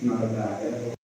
Not a bad.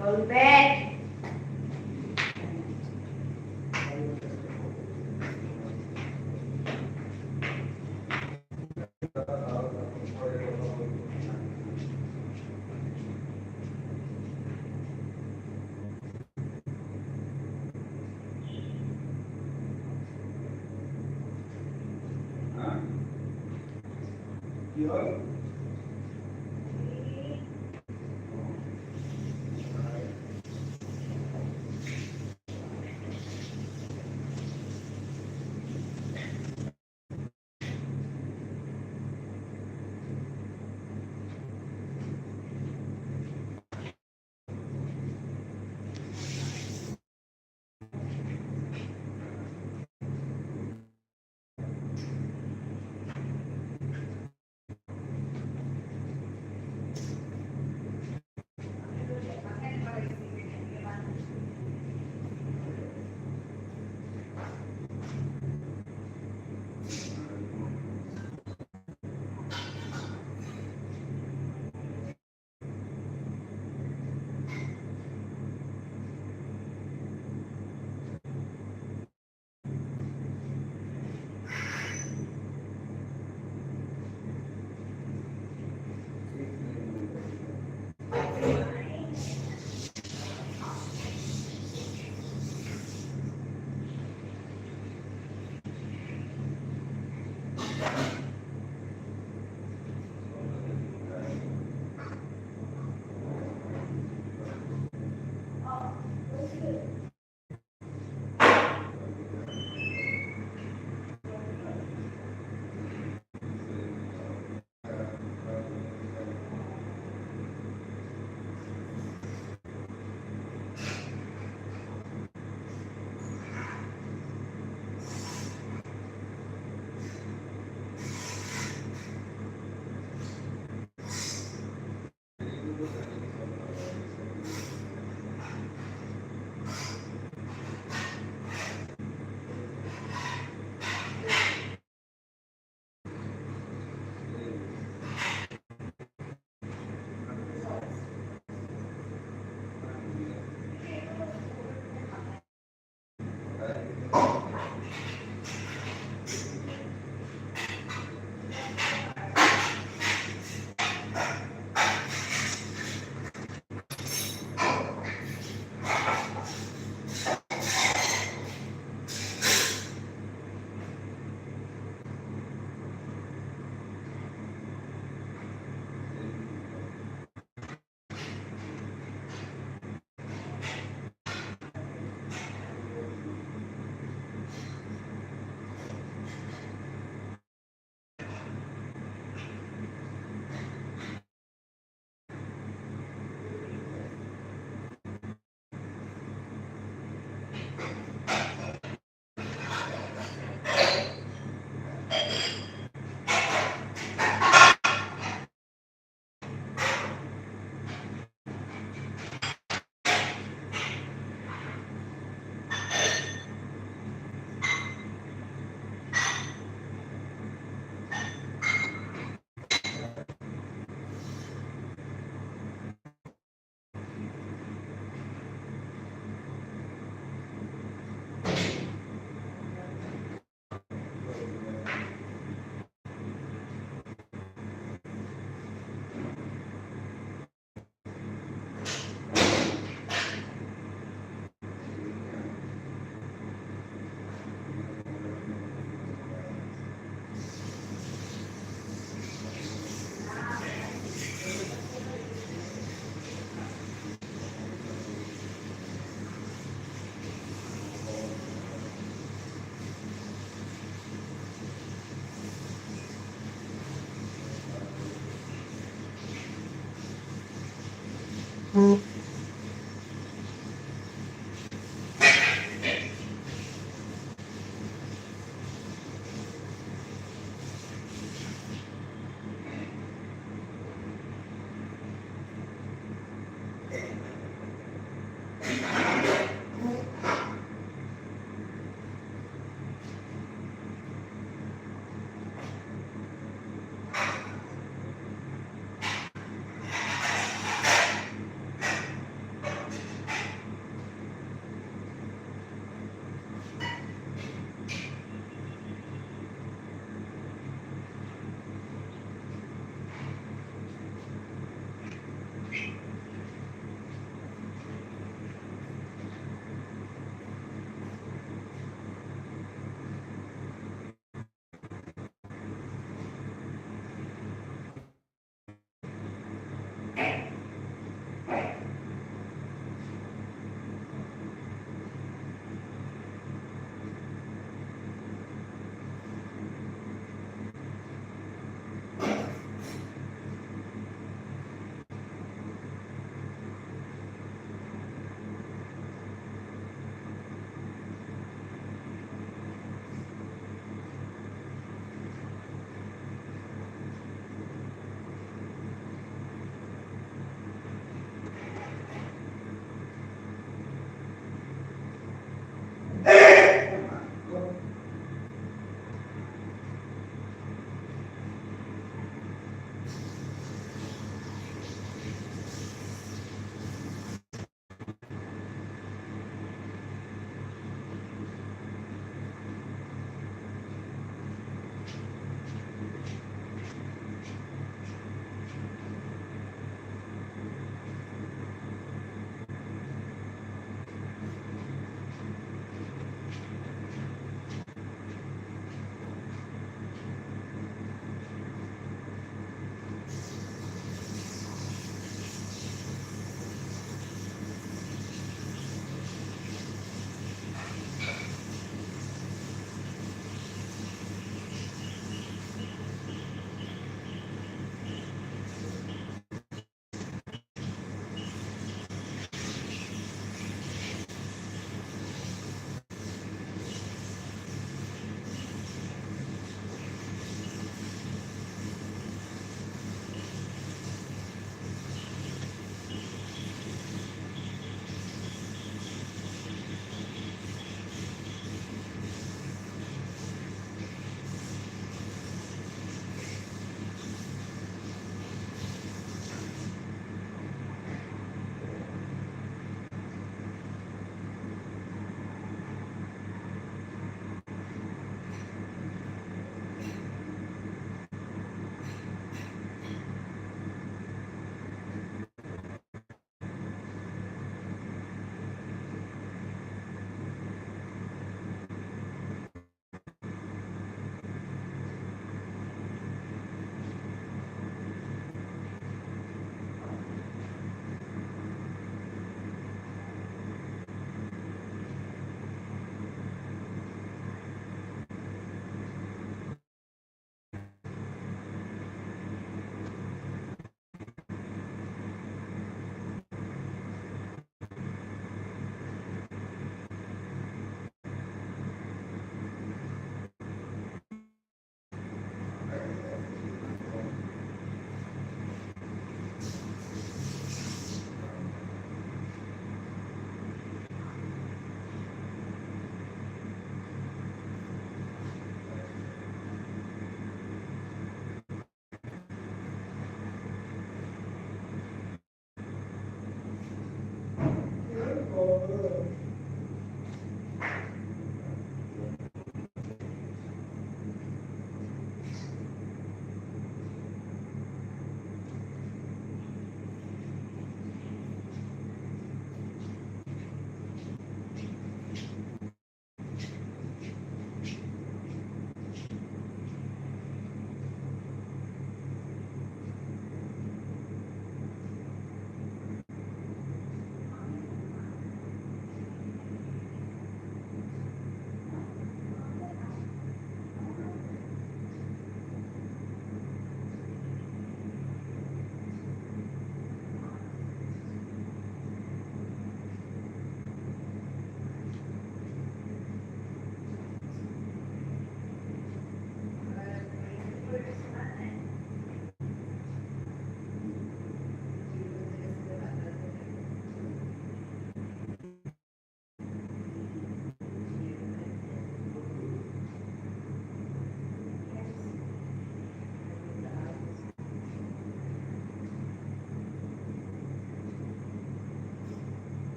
Go to bed.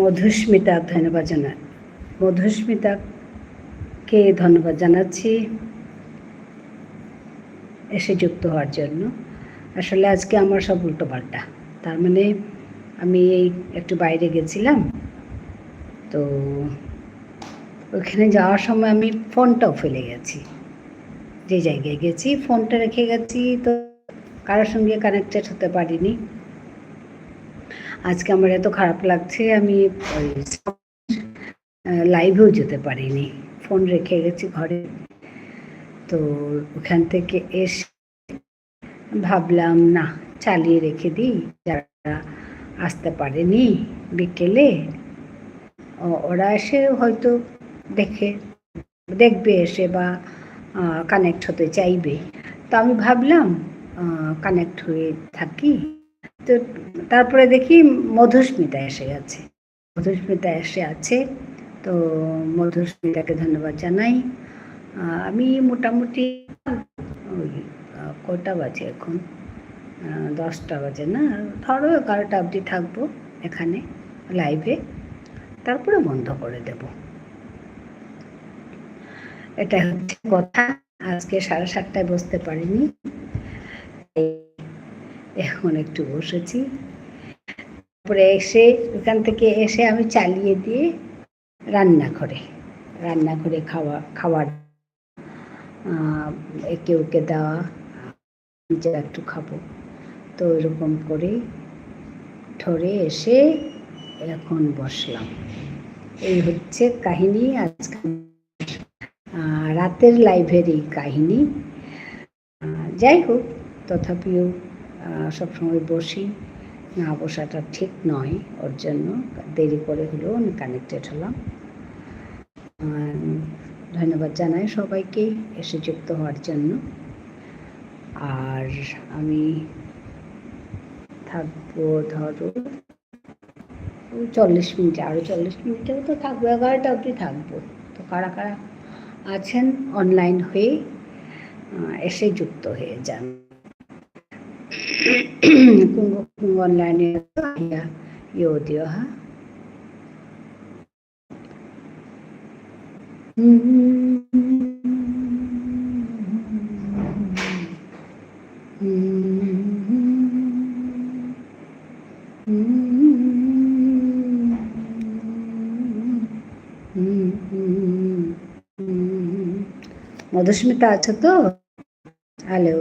Madhusmita ধন্যবাদ মধুস্মিতাকে ধন্যবাদ জানাচ্ছি এসে যুক্ত হওয়ার জন্য। আসলে আজকে আমার সব উল্টোপাল্টা, তার মানে আমি একটু বাইরে গেছিলাম, তো ওখানে যাওয়ার সময় আমি ফোনটাও ফেলে গেছি। যে জায়গায় গেছি ফোনটা রেখে গেছি, তো কারোর সঙ্গে কানেক্টেড হতে পারিনি। আজকে আমার এত খারাপ লাগছে, আমি লাইভেও যেতে পারিনি, ফোন রেখে গেছি ঘরে। তো ওখান থেকে এসে ভাবলাম না, চালিয়ে রেখে দিই, যারা আসতে পারেনি বিকেলে ওরা এসে হয়তো দেখবে এসে বা কানেক্ট হতে চাইবে। তো আমি ভাবলাম কানেক্ট হয়ে থাকি। তো তারপরে দেখি মধুস্মিতা এসে আছে। তো মধুস্মিতাকে ধন্যবাদ জানাই। আমি মোটামুটি ওই কটা বাজে এখন, 10টা বাজে না, ধরো 11টা অবধি থাকবো এখানে লাইভে, তারপরে বন্ধ করে দেব। এটা হচ্ছে কথা। আজকে 7:30টায় বসতে পারিনি, এখন একটু বসেছি। তারপরে ওখান থেকে এসে আমি চালিয়ে দিয়ে রান্নাঘরে খাবার একে ওকে দেওয়া, নিজে একটু খাবো, তো এরকম করে ঠরে এসে এখন বসলাম। এই হচ্ছে কাহিনী আজকে রাতের লাইভের এই কাহিনী। যাই হোক, তথাপিও সবসময় বসি, না বসাটা ঠিক নয়, ওর জন্য দেরি করে হলেও আমি কানেক্টেড হলাম। ধন্যবাদ জানাই সবাইকে এসে যুক্ত হওয়ার জন্য। আর আমি থাকবো ধরো 40 মিনিটে, আরও 40 মিনিটেও তো থাকবো, 11টা অবধি থাকবো। তো কারা কারা আছেন অনলাইন হয়ে এসে যুক্ত হয়ে যান। অনলাইনে ইয়ে দিও, হ্যাঁ। মধুস্মিতা আছো তো? হ্যালো।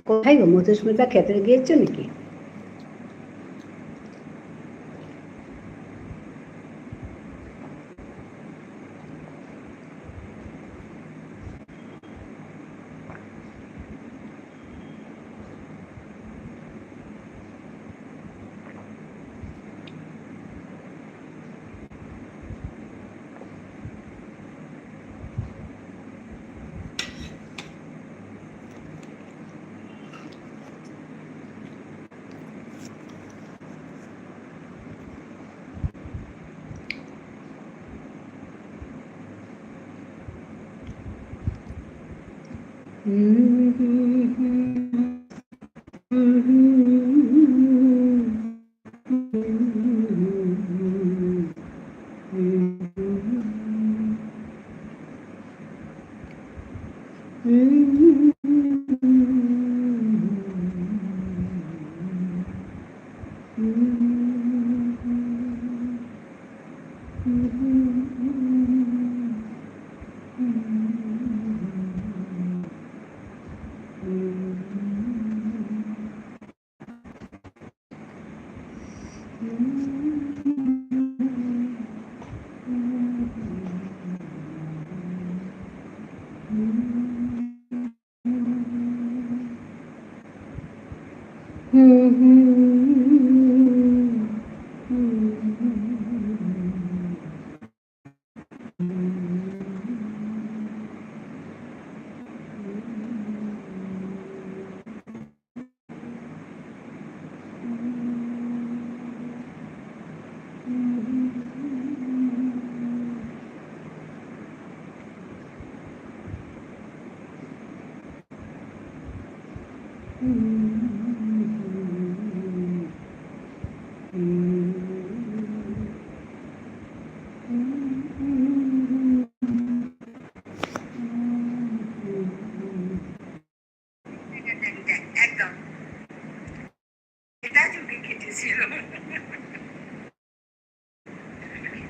কোথায় গো মধুস্মিতা, খেতে গিয়েছো নাকি?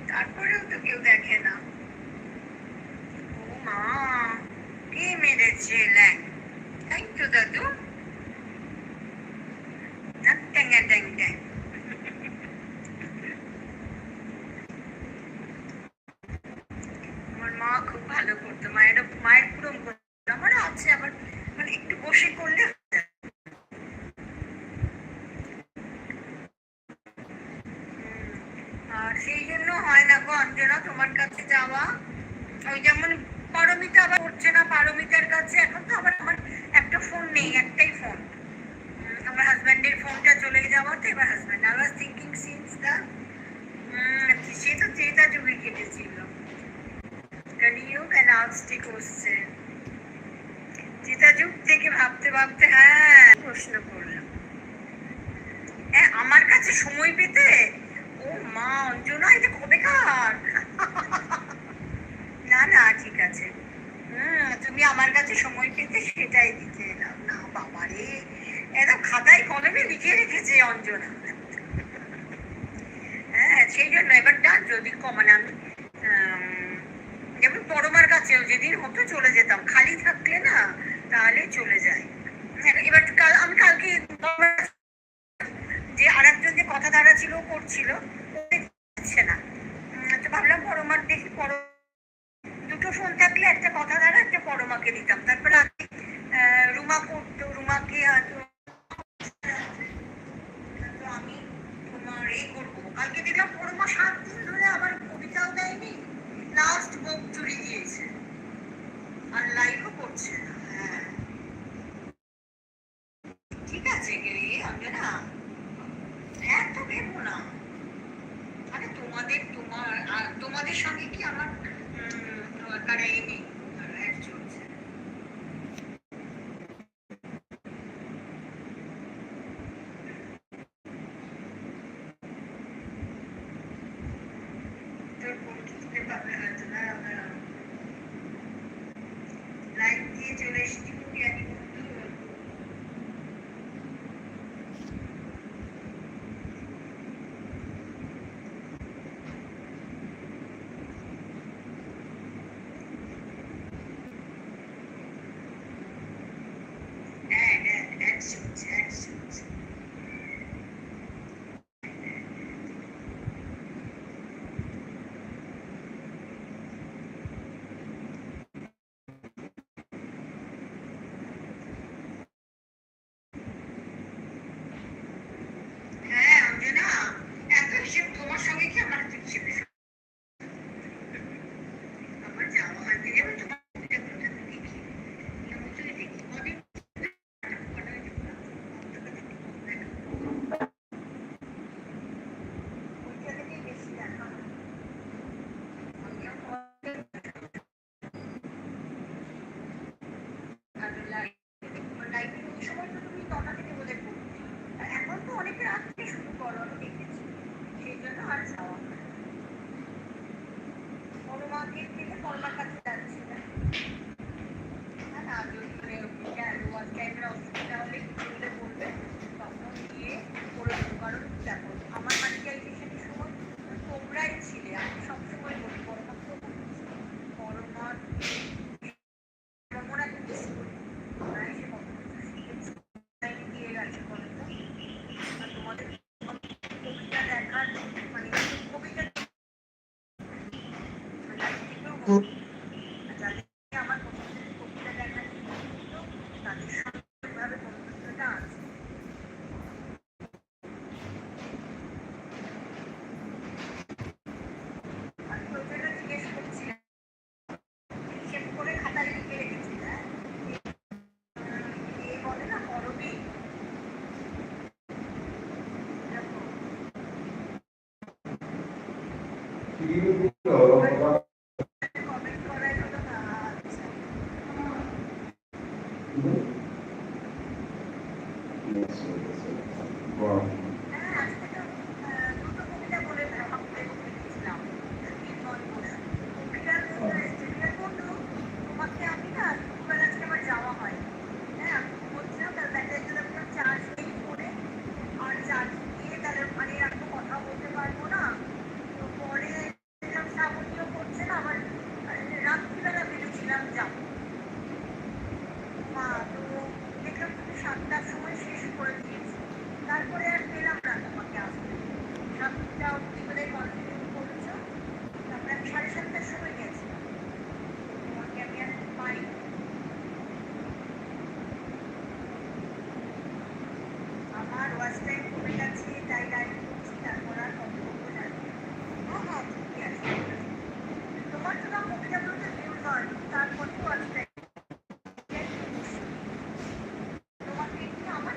তারপরেও তো কেউ দেখে না। ও মা, কে মেরেছে? তাই তো দাদু। আমার মা খুব ভালো করতো, মায়ের পুরো আমার আছে, আবার মানে একটু বসে করলে আর সেই জন্য হয় না গো অঞ্জনা তোমার কাছে যাওয়া। ওই যেমন পারমিতা আবার করছে না, পারমিতার কাছে এখন তো আবার আমার একটা ফোন নেই, একটাই ফোন। আমার হাজব্যান্ডের ফোনটা চলে যাওয়াতে এবার husband, I was thinking since the সে তো চেতা যুগে কেটেছিল, কলিযুগ অ্যানাউন্সটি করছে। চেতা যুগ থেকে ভাবতে ভাবতে হ্যাঁ প্রশ্ন করলাম, হ্যাঁ আমার কাছে সময় পেতে। ও মা অঞ্জনা, এটা কবেকার? না না ঠিক আছে, তুমি আমার কাছে সময় পেতে সেটাই দিতে এলাম। না বাবারে, একদম খাতায় কলমে লিখে রেখেছে অঞ্জনা। হ্যাঁ সেই জন্য এবার ডাক যদি কমান আমি যেমন পরমার কাছেও যেদিন হতো চলে যেতাম, খালি থাকলে না তাহলে চলে যায়। এবার আমি কালকে যে আর একজন যে কথা ধারা ছিল করছিল হচ্ছে না, তো ভাবলাম পরমার দেখি দুটো ফোন থাকলে একটা কথা ধারা একটা পরমাকে দিতাম, তারপরে রুমা করতো, রুমাকে আমি তোমার এই করবো। কালকে দেখলাম পরমা 7 দিন ধরে আবার কবিতাও দেয়নি, লাস্ট বুক চুরি দিয়েছে আর লাইভও করছে না। হ্যাঁ ঠিক আছে গেলে আমি না এত ভেবো না। আরে তোমাদের সঙ্গে কি আমার কারাই নেই, এক চলছে। তোর ফোন কিনতে পারবে হয়তো না, লাইভ দিয়ে চলে এসেছি বিরিয়ানি বন্ধু। হ্যাঁ হ্যাঁ এক চলছে এক চলছে। হ্যাঁ অঞ্জনা, এত হিসেব তোমার সঙ্গে কি আমার হিসেব? আমার যাওয়া হয় না, এবার তোমার দেখি এমন তো দেখি কদিন ওইটা থেকেই বেশি দেখা হয়। আমিও ভালো লাগে লাইফে ওই সময় তো তুমি 9টা থেকে বোধহয় করতে, আর এখন তো অনেকে রাত থেকে শুরু করো আমি দেখেছি, সেই জন্য আর যাওয়া হয় না। পরমাকে থেকে পরমার কাছে যাচ্ছি না। না না যদি মানে ক্যামেরা অসুবিধা হলে কিছু হলে বলবে, তখন গিয়ে করে দেবো। কারণ দেখো আমার মানিটাইজেশনের সময় তোমরাই ছিলে, আমি সবসময় বলি পরমার তো পরমার রমনাকে মিস করি, তোমরা এসে কত কিছু শিখেছি দিয়ে গেছে বলে তো। আর তোমাদের কবিতা দেখার মানে কবিতা লাইফ থেকেও বলি, যাদেরকে আমার পছন্দের কবিতা দেখার তাদের সঙ্গে ওইভাবে বন্ধুত্বটা আছে। আমি ওই জন্য জিজ্ঞেস করছিলাম, হিসেব করে খাতায় লিখে রেখেছি। হ্যাঁ এ বলে না করবি কমেন্ট করাই হলো না। আচ্ছা হ্যাঁ আজকে তো দুটো কবিতা বলে ভাবতে লিখেছিলাম। নির্মল বসু কবিতার স্টেডিয়াম বন্ধু, তোমাকে আমি না দুপুরবেলা আজকে আমার যাওয়া হয়। হ্যাঁ আমি বলছিলাম তার ব্যাটারি যদি আপনার চার্জ নেই করে, আর চার্জ দিয়ে তাহলে মানে আর তো কথা বলতে পারবো না। তো পরে দেখলাম শ্রাবণীয় করছে না, আবার রাত্রিবেলা ভেবেছিলাম যাবো। তো দেখলাম তুমি 7টার সময় শেষ করে দিয়েছো, তারপরে আর পেলাম না তোমাকে আসতে। 7টা অব্দি বলে কন্টিনিউ করেছো, তারপরে আমি 7:30টার সময় গেছিলাম, তোমাকে আমি আর পাই। আমার ওয়াচ টাইম কমে গেছে তাই লাইভ করছি, তারপর আর কত করবো জানি না। হ্যাঁ হ্যাঁ ঠিকই আছে। তোমার তো না কবিতাগুলোতে ভিউজ হয়, তারপরে ওয়াচ টাইম তোমাকে কি আমার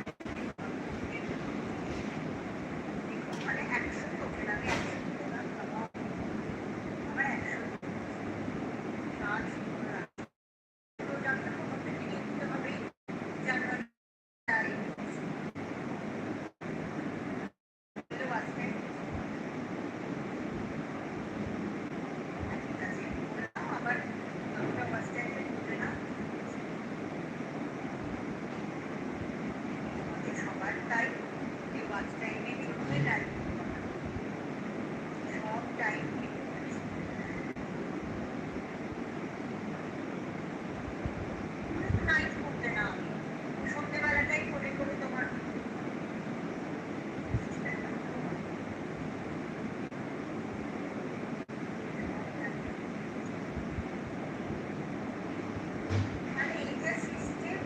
মানে এটা সিস্টেম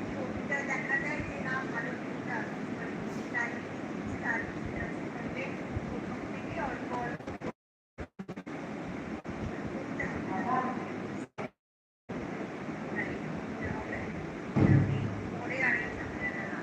ছবিটা দেখা যায় যে না ভালো ছবিটা মানে টাইম দিচ্ছে আর করলে প্রথম থেকে অল্প অল্প করতে হবে পরে আর এই ঝামেলাটা না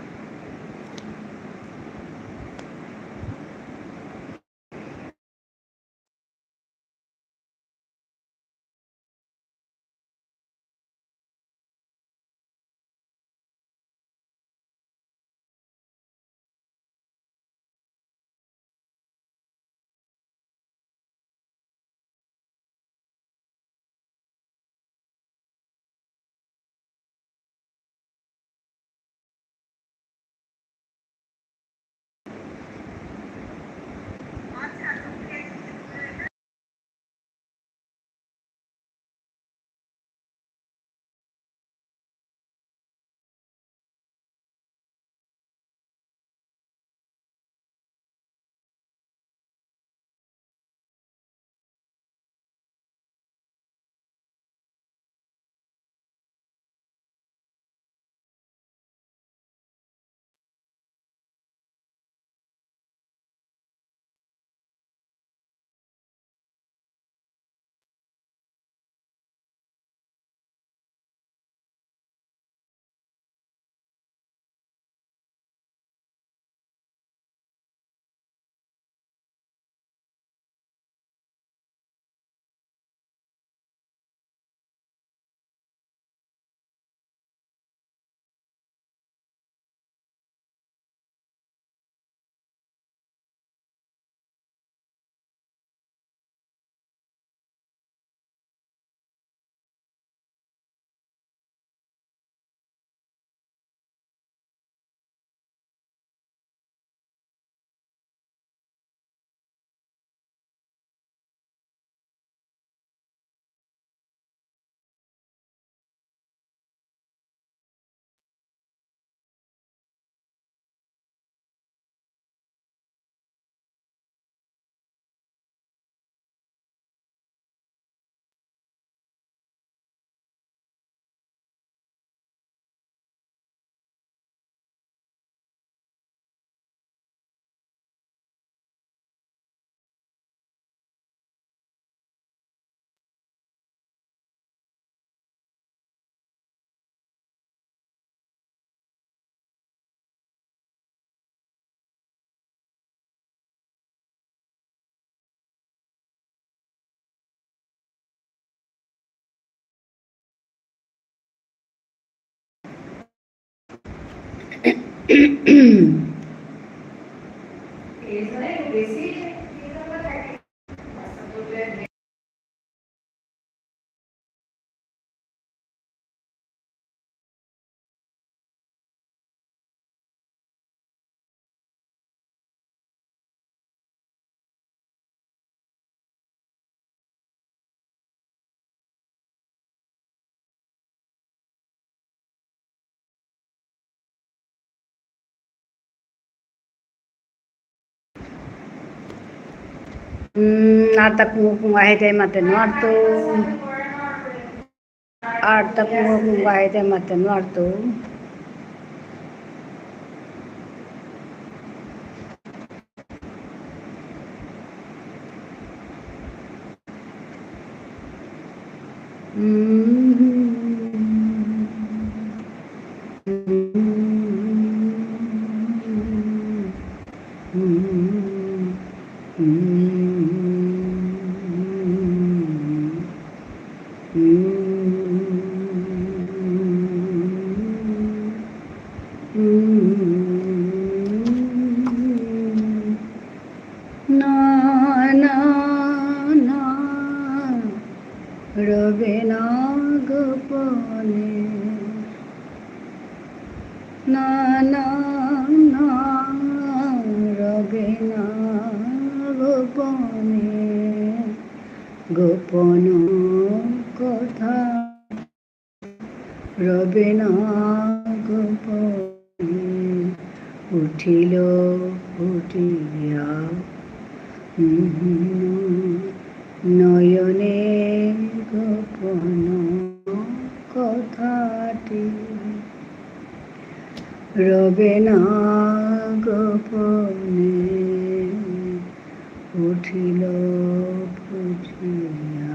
আচ্ছা তোকে Arta kung kahit ay matenuarto. Arta kung kahit ay matenuarto. রবে না গোপনে না না না রবে না গোপনে গোপন কথা রবে না গোপনে উঠিল উঠিয়া নয়নে গোপন হবে না গোপনে উঠিল ফুটিয়া